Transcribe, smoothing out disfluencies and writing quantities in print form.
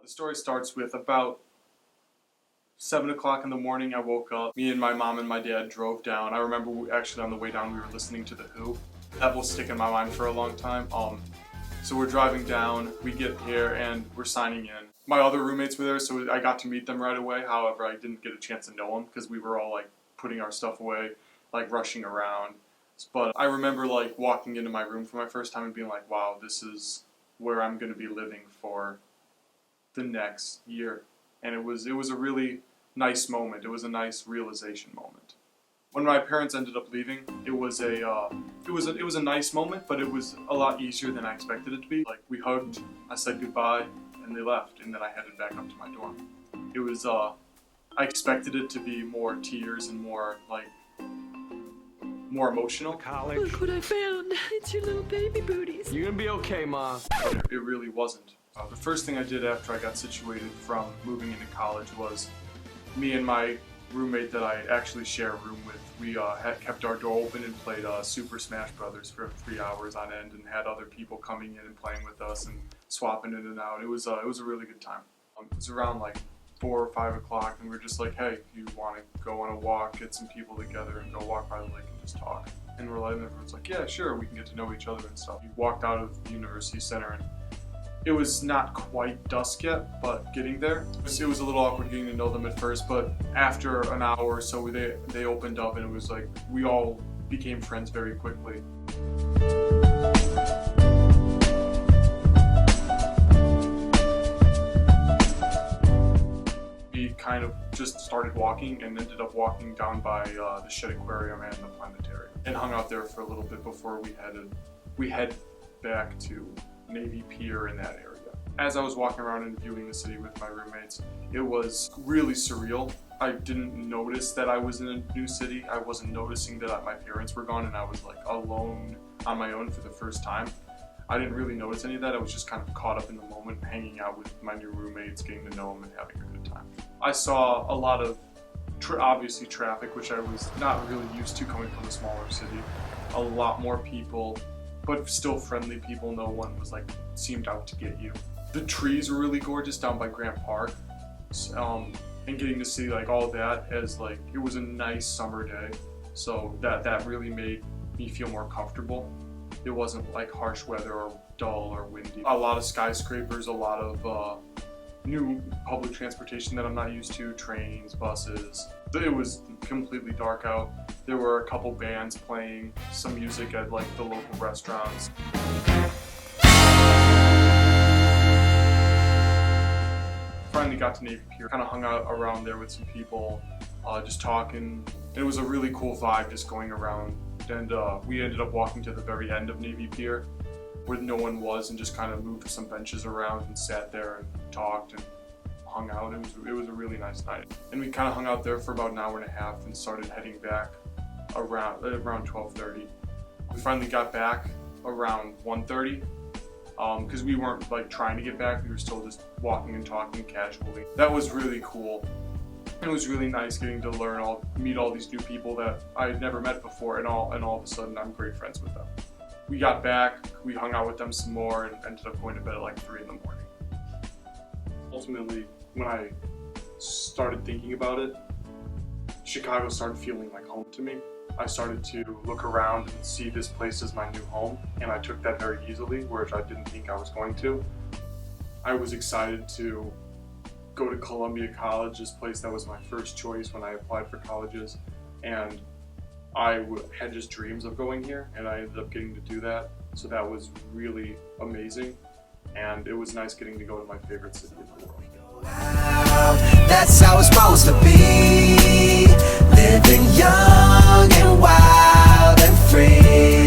The story starts with about 7 o'clock in the morning. I woke up. Me and my mom and my dad drove down. I remember actually on the way down we were listening to The Who. That will stick in my mind for a long time. So we're driving down, we get here and we're signing in. My other roommates were there, so I got to meet them right away. However, I didn't get a chance to know them because we were all like putting our stuff away, like rushing around. But I remember like walking into my room for my first time and being like, wow, this is where I'm going to be living for the next year. And it was a really nice moment. It was a nice realization moment. When my parents ended up leaving, it was a nice moment, but it was a lot easier than I expected it to be. Like, we hugged, I said goodbye, and they left, and then I headed back up to my dorm. It was I expected it to be more tears and more emotional. College. Look what I found. It's your little baby booties. You're gonna be okay, Ma. It really wasn't. The first thing I did after I got situated from moving into college was me and my roommate that I actually share a room with, we had kept our door open and played Super Smash Brothers for 3 hours on end and had other people coming in and playing with us and swapping in and out. It was a really good time. It was around like 4 or 5 o'clock and we were just like, hey, you want to go on a walk, get some people together and go walk by the lake and just talk. And we're like, everyone's like, yeah, sure, we can get to know each other and stuff. We walked out of the university center and it was not quite dusk yet, but getting there. It was a little awkward getting to know them at first, but after an hour or so, they opened up and it was like, we all became friends very quickly. We kind of just started walking and ended up walking down by the Shed Aquarium and the planetarium and hung out there for a little bit before we head back to Navy Pier in that area. As I was walking around and viewing the city with my roommates, it was really surreal. I didn't notice that I was in a new city. I wasn't noticing that my parents were gone and I was like alone on my own for the first time. I didn't really notice any of that. I was just kind of caught up in the moment, hanging out with my new roommates, getting to know them and having a good time. I saw a lot of obviously traffic, which I was not really used to coming from a smaller city. A lot more people, but still friendly people. No one was like seemed out to get you. The trees were really gorgeous down by Grant Park, and getting to see like all that as like it was a nice summer day, so that really made me feel more comfortable. It wasn't like harsh weather or dull or windy. A lot of skyscrapers, a lot of new public transportation that I'm not used to, trains, buses. It was completely dark out. There were a couple bands playing some music at like the local restaurants. Finally got to Navy Pier, kind of hung out around there with some people, just talking. It was a really cool vibe just going around, and we ended up walking to the very end of Navy Pier where no one was and just kind of moved some benches around and sat there and talked and hung out. It was a really nice night. And we kind of hung out there for about an hour and a half and started heading back around 12:30. We finally got back around 1:30 because we weren't like trying to get back. We were still just walking and talking casually. That was really cool. It was really nice getting to meet all these new people that I had never met before, and all of a sudden I'm great friends with them. We got back, we hung out with them some more, and ended up going to bed at like 3 in the morning. Ultimately, when I started thinking about it, Chicago started feeling like home to me. I started to look around and see this place as my new home, and I took that very easily, whereas I didn't think I was going to. I was excited to go to Columbia College, this place that was my first choice when I applied for colleges, and I had just dreams of going here, and I ended up getting to do that, so that was really amazing, and it was nice getting to go to my favorite city in the world. That's how it's supposed to be, living young and wild and free.